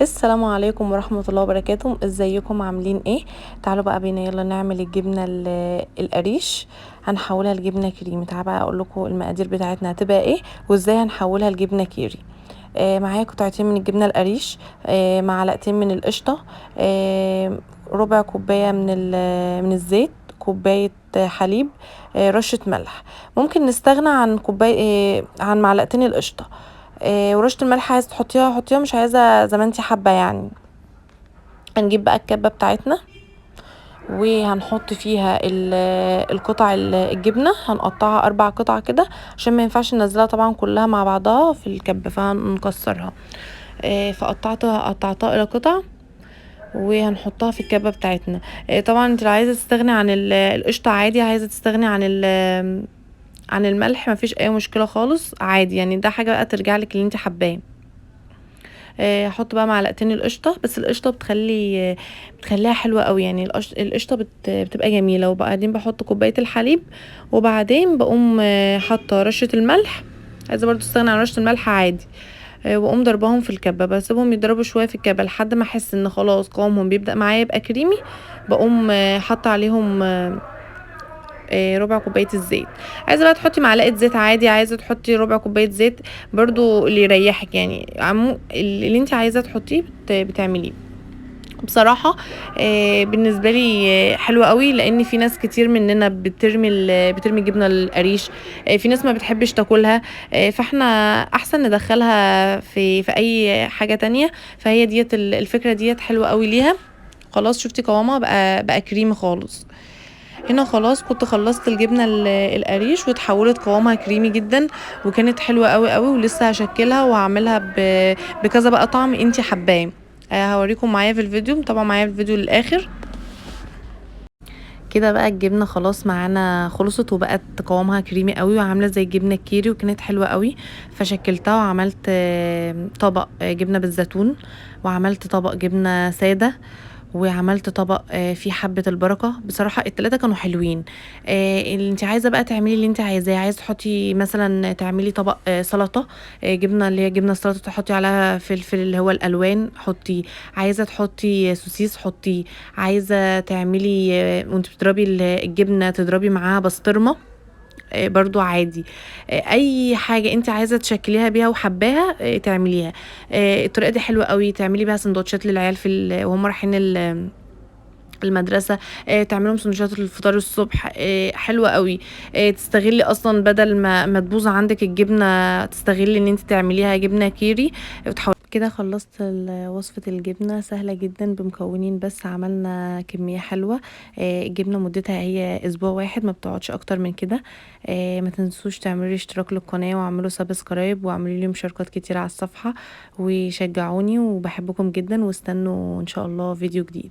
السلام عليكم ورحمة الله وبركاته. ازيكم عاملين ايه؟ تعالوا بقى بينا يلا نعمل الجبنة القريش. هنحولها لجبنة كريمي. تعالوا بقى اقول لكم المقادير بتاعتنا هتبقى ايه وازاي هنحولها لجبنة كيري. معايا قطعتين من الجبنة القريش، معلقتين من القشطة، ربع كوباية من الزيت، كوباية حليب، رشة ملح. ممكن نستغنى عن كوباية، عن معلقتين القشطة. ورشه الملح عايزه تحطيها حطيها، مش عايزه زي ما انتي حابه يعني. هنجيب بقى الكبه بتاعتنا وهنحط فيها القطع الجبنه، هنقطعها 4 قطع كده عشان ما ينفعش ننزلها طبعا كلها مع بعضها في الكبه، فهنكسرها. قطعتها الى قطع وهنحطها في الكبه بتاعتنا. طبعا انت لو عايزه تستغني عن القشطه عادي، عايزه تستغني عن الملح مفيش اي مشكله خالص عادي يعني، ده حاجه بقى ترجع لك اللي انت حباه. هحط بقى معلقتين القشطه، بس القشطه بتخليها حلوه قوي يعني. القشطه بتبقى جميله. وبعدين بحط كوبايه الحليب، وبعدين بقوم حاطه رشه الملح. عايزه برضو استغنى عن رشه الملح عادي. واقوم ضرباهم في الكبه، بسيبهم يضربوا شويه في الكبه لحد ما احس ان خلاص قوامهم بيبدا معايا يبقى كريمي. بقوم حاطه عليهم ربع كوبايه الزيت. عايزه بقى تحطي معلقه زيت عادي، عايزه تحطي ربع كوبايه زيت برضو اللي يريحك يعني. اللي انت عايزه تحطيه بتعمليه. بصراحة بالنسبة لي حلوة قوي، لان في ناس كتير مننا بترمي جبنة القريش. في ناس ما بتحبش تاكلها. فاحنا احسن ندخلها في اي حاجة تانية. فهي ديت الفكرة ديت حلوة قوي ليها. خلاص شفتي قوامها بقى كريمي خالص. هنا خلاص كنت خلصت الجبنه القريش وتحولت قوامها كريمي جدا، وكانت حلوه قوي قوي. ولسه هشكلها وهعملها بكذا بقى طعم انتي حباه. هوريكم معايا في الفيديو، طبعا معايا في الفيديو للاخر. كده بقى الجبنه خلاص معانا خلصت وبقت قوامها كريمي قوي وعامله زي الجبنه الكيري، وكانت حلوه قوي. فشكلتها وعملت طبق جبنه بالزيتون، وعملت طبق جبنه ساده، وعملت طبق فيه حبة البركة. بصراحة التلاتة كانوا حلوين. اللي انت عايزة بقى تعملي اللي انت عايزاه. عايزة تحطي مثلا تعملي طبق سلطة، جبنة اللي هي جبنة السلطة، تحطي عليها فلفل اللي هو الألوان حطي. عايزة تحطي سوسيس حطي. عايزة تعملي وانت بتضربي الجبنة تضربي معاها بسطرمة برضو عادي. اي حاجة انت عايزة تشكليها بيها وحباها تعمليها. الطريقة دي حلوة قوي. تعملي بيها سندوتشات للعيال وهم رايحين المدرسة. تعملهم سندوتشات الفطار الصبح. حلوة قوي. تستغلي اصلا بدل ما تبوظ عندك الجبنة، تستغلي ان انت تعمليها جبنة كيري كده. خلصت وصفة الجبنة سهلة جدا بمكونين بس، عملنا كمية حلوة. الجبنة مدتها هي اسبوع واحد، ما بتقعدش اكتر من كده. ما تنسوش تعملوا اشتراك للقناة واعملوا سبسكرايب واعملوا لي مشاركات كتير على الصفحة، وشجعوني وبحبكم جدا، واستنوا ان شاء الله فيديو جديد.